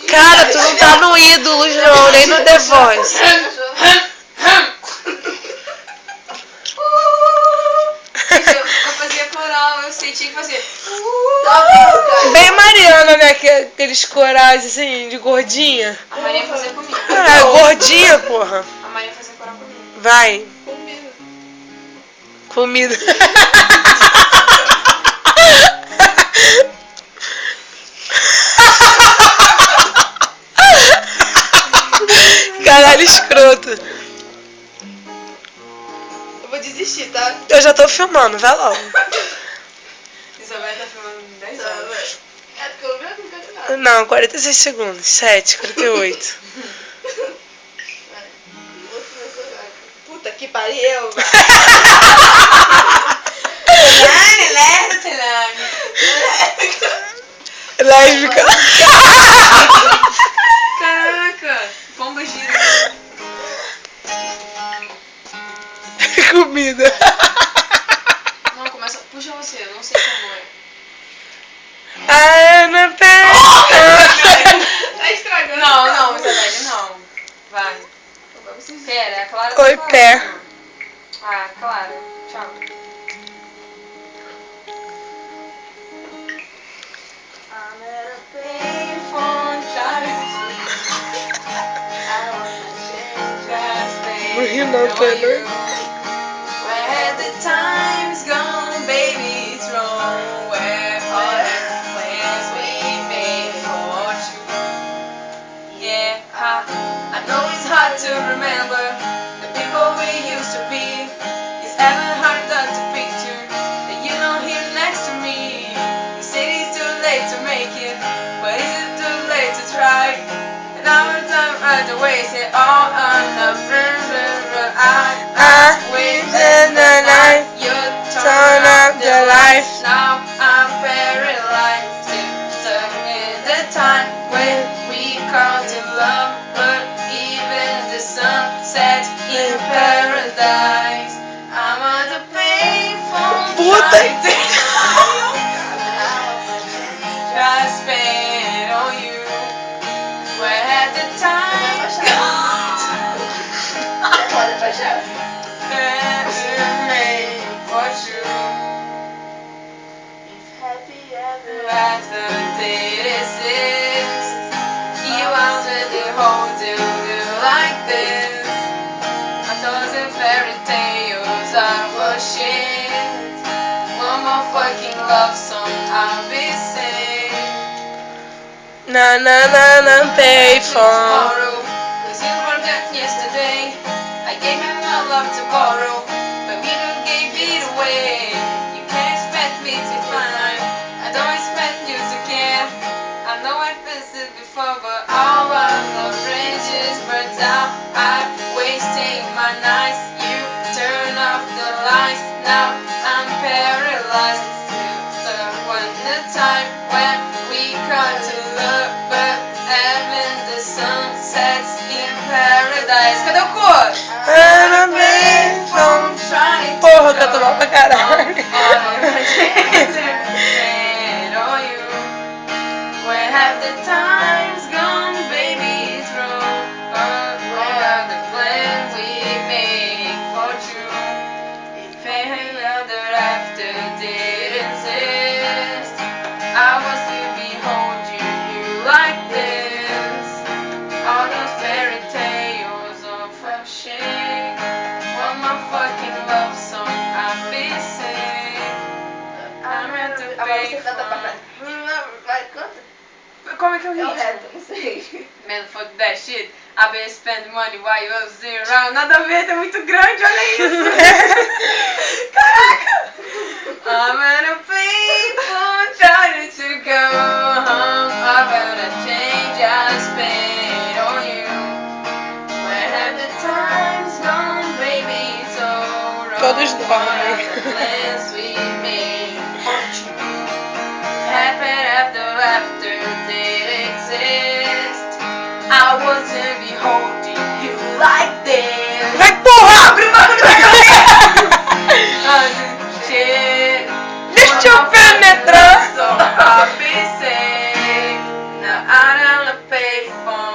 Cara, tu não tá no Ídolos não, nem no The Voice. Eu fazia coral, eu sei, tinha que fazer. Bem Mariana, né? Aqueles corais assim, de gordinha. A Maria fazia comigo. Ah, gordinha, porra. A Maria fazia coral comigo. Vai. Comida. Caralho, escroto. Eu vou desistir, tá? Eu já tô filmando, vai logo. Isabela tá filmando 10 anos. É porque eu não quero nada. Não, 46 segundos. 7, 48. Puta que pariu, velho. Lésbica. Caraca, pomba gira. Comida. Não, começa. Puxa você, eu não sei como é. Ah, não Tá estragando. Não, Isabelle, não. Vai. Pera, a Clara tá Oi, falando. pé. Ah, Clara. Tchau. I'm at a payphone trying to. I wanna change Não ri aspect não, on Taylor. you. Where the time's gone, baby, it's wrong. Where all the plans we made for two. Yeah, I know it's hard to remember the people we used to be. It's ever harder to picture that you're not here next to me. You say it's too late to make it, but is it too late to try? And our time right away, say all on the friends, I wish in the night you turn up the lights. Now I'm paralyzed, stuck in the time when we called it love, but even the sun sets in paradise. I'm on the payphone trying to just spend on you. Where had the time gone? Pode baixar. For true. If happy ever After day exists, you wanted to hold you like this. I told you fairy tales are bullshit. One more fucking love song I'll be singing. Na na na na payphone. Tomorrow, 'cause you forgot yesterday. I gave you my love to borrow, but you gave it away. You can't expect me to find. I don't expect you to care. I know I've visited before, but all of the bridges burned down. I'm wasting my nights. You turn off the lights. Now I'm paralyzed. Still when the time when we got to love, but even the sun sets in paradise. Cadê o cor? Na payphone. Porra, canto mal pra caralho. Where have the times gone, baby, it's wrong. Where are the plans we made for true? Failure after did exist. I was to behold you like this. All those fairy tales of a shame. One more fucking love song I've been singing. I'm at the Agora você canta pra payphone. frente. Vai, canta. Como é que é o É o ritmo? reto, não sei. Man, fuck that shit. I been spending money while you was around. Nada a ver, é muito grande, olha isso. Caraca! I'm at a payphone trying to go home. I'm gonna change I spend on you. Where have the times gone, baby? So wrong. Todos What dormem. are the plans we made for you? Happen after did exist. I wasn't beholding you like this. Vai, porra! Abre o bagulho da cabeça! Shit. Deixa eu penetrar. So I'll be saying, now on the payphone.